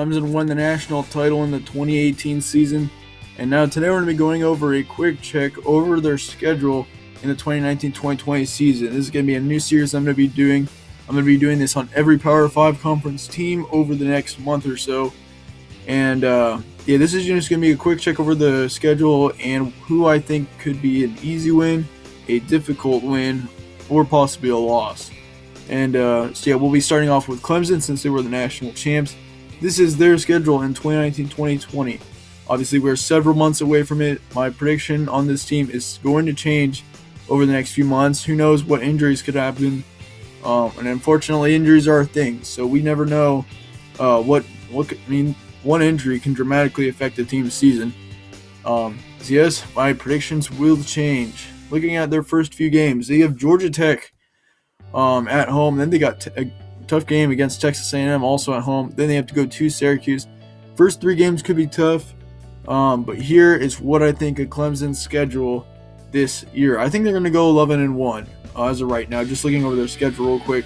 Clemson won the national title in the 2018 season. And now today we're going to be going over a quick check over their schedule in the 2019-2020 season. This is going to be a new series I'm going to be doing. I'm going to be doing this on every Power 5 conference team over the next month or so. And this is just going to be a quick check over the schedule and who I think could be an easy win, a difficult win, or possibly a loss. And we'll be starting off with Clemson since they were the national champs. This is their schedule in 2019-2020. Obviously, we're several months away from it. My prediction on this team is going to change over the next few months. Who knows what injuries could happen? And unfortunately, injuries are a thing. So we never know one injury can dramatically affect the team's season. Yes, my predictions will change. Looking at their first few games, they have Georgia Tech at home. Then they got a tough game against Texas A&M also at home. Then they have to go to Syracuse. First 3 games could be tough. But here is what I think of Clemson's schedule this year. I think they're going to go 11-1 as of right now. Just looking over their schedule real quick.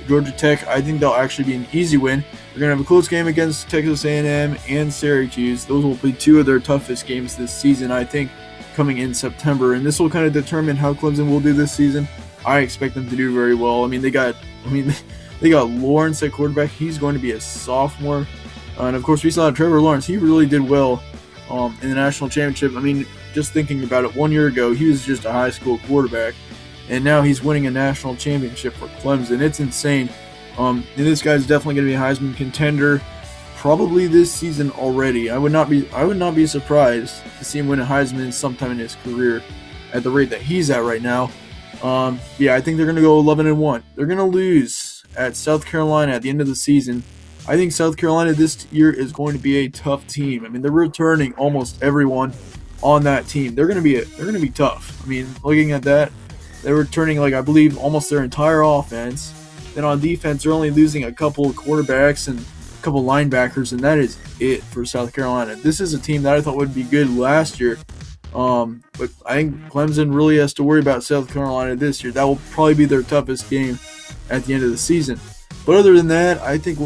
Georgia Tech, I think they'll actually be an easy win. They're going to have a close game against Texas A&M and Syracuse. Those will be 2 of their toughest games this season, I think, coming in September. And this will kind of determine how Clemson will do this season. I expect them to do very well. They got Lawrence at quarterback. He's going to be a sophomore. And of course, we saw Trevor Lawrence. He really did well in the national championship. Just thinking about it, 1 year ago, he was just a high school quarterback. And now he's winning a national championship for Clemson. It's insane. And this guy's definitely going to be a Heisman contender, probably this season already. I would not be surprised to see him win a Heisman sometime in his career, at the rate that he's at right now. I think they're going to go 11-1. They're going to lose at South Carolina at the end of the season. I think South Carolina this year is going to be a tough team. They're returning almost everyone on that team. They're going to be tough. Looking at that, they're returning, I believe, almost their entire offense. Then on defense, they're only losing a couple of quarterbacks and a couple of linebackers, and that is it for South Carolina. This is a team that I thought would be good last year. But I think Clemson really has to worry about South Carolina this year. That will probably be their toughest game at the end of the season. But other than that, I think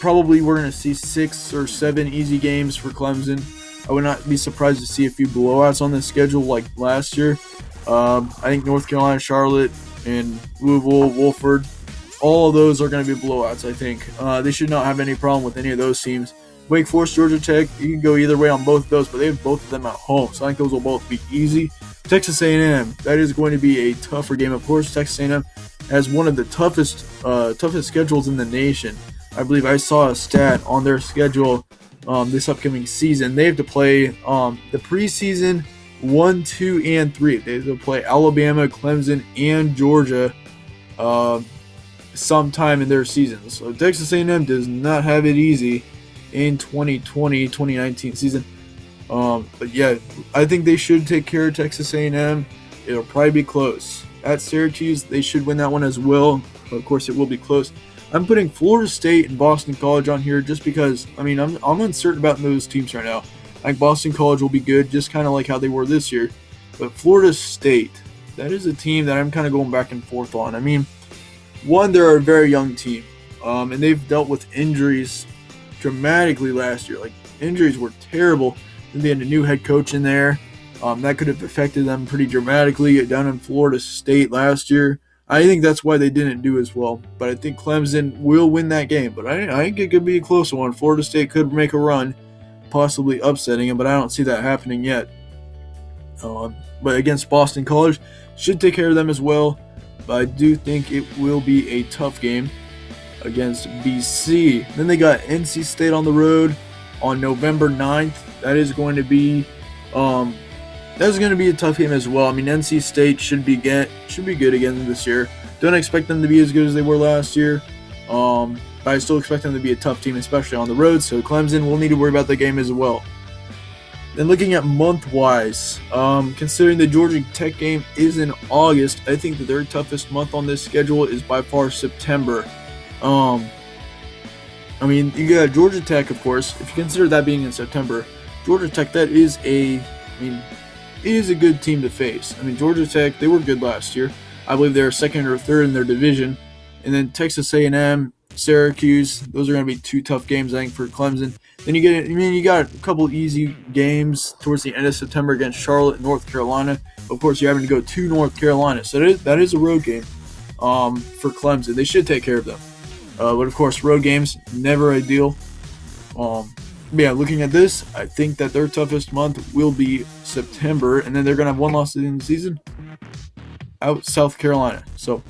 probably we're going to see 6 or 7 easy games for Clemson. I would not be surprised to see a few blowouts on the schedule like last year. I think North Carolina, Charlotte, and Louisville, Wofford, all of those are going to be blowouts, I think. They should not have any problem with any of those teams. Wake Forest, Georgia Tech, you can go either way on both of those, but they have both of them at home, so I think those will both be easy. Texas A&M, that is going to be a tougher game. Of course, Texas A&M has one of the toughest schedules in the nation. I believe I saw a stat on their schedule this upcoming season. They have to play the preseason 1, 2, and 3. They have to play Alabama, Clemson, and Georgia sometime in their season. So Texas A&M does not have it easy in 2020-2019 season. I think they should take care of Texas A&M. It'll probably be close. At Syracuse, they should win that one as well. Of course, it will be close. I'm putting Florida State and Boston College on here just because, I'm uncertain about those teams right now. I think Boston College will be good, just kind of like how they were this year. But Florida State, that is a team that I'm kind of going back and forth on. One, they're a very young team, and they've dealt with injuries dramatically last year. Injuries were terrible. Then they had a new head coach in there. That could have affected them pretty dramatically down in Florida State last year. I think that's why they didn't do as well. But I think Clemson will win that game. But I think it could be a close one. Florida State could make a run, possibly upsetting them, but I don't see that happening yet. But against Boston College, should take care of them as well. But I do think it will be a tough game against BC. Then they got NC State on the road on November 9th. That is going to be a tough game as well. NC State should be good again this year. Don't expect them to be as good as they were last year. But I still expect them to be a tough team, especially on the road. So Clemson will need to worry about the game as well. Then looking at month-wise, considering the Georgia Tech game is in August, I think that their toughest month on this schedule is by far September. You got Georgia Tech, of course. If you consider that being in September, Georgia Tech, that is a good team to face. Georgia Tech, they were good last year. I believe they were second or third in their division. And then Texas A&M, Syracuse. Those are going to be 2 tough games, I think, for Clemson. Then you got a couple easy games towards the end of September against Charlotte and North Carolina. Of course, you're having to go to North Carolina, so that is a road game for Clemson. They should take care of them. But of course, road games never ideal. Yeah, looking at this, I think that their toughest month will be September, and then they're going to have one loss at the end of the season out South Carolina. So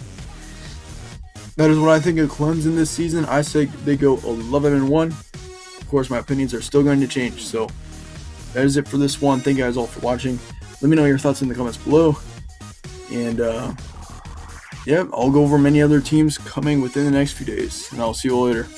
that is what I think of Clemson this season. I say they go 11-1. Of course, my opinions are still going to change. So that is it for this one. Thank you guys all for watching. Let me know your thoughts in the comments below. And yeah, I'll go over many other teams coming within the next few days. And I'll see you all later.